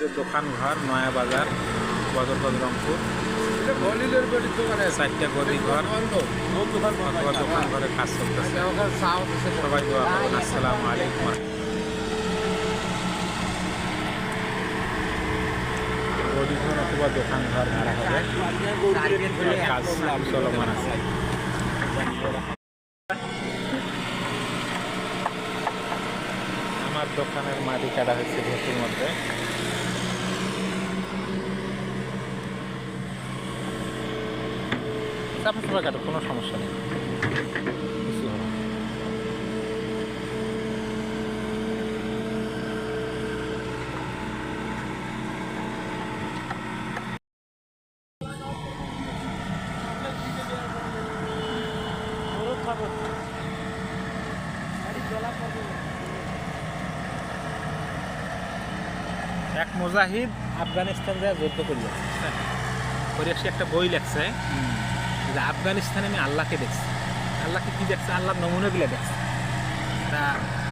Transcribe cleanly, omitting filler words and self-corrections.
যে দোকান ঘর নয়া বাজার বদরগঞ্জ রংপুর, 4টা গদি ঘর অথবা দোকান ঘরে কাজ চলতেছে। সবাই দোয়া করুন। আসসালামু আলাইকুম। গদি ঘর অথবা দোকান ঘর ভাড়া হবে, কাজ চলমান আছে। আমার দোকানের মাটি কাটা হয়েছে ভেটির মধ্যে। চাপা চাপা কাটো, কোনো সমস্যা নেই, কিছু হবে না। এক মুজাহিদ আফগানিস্তান যায় যুদ্ধ করলো, করে সে একটা বই লেখছে যে আফগানিস্তানে আমি আল্লাহকে দেখছি। আল্লাহকে কি দেখছে? আল্লাহর নমুনাগুলো দেখছে। তা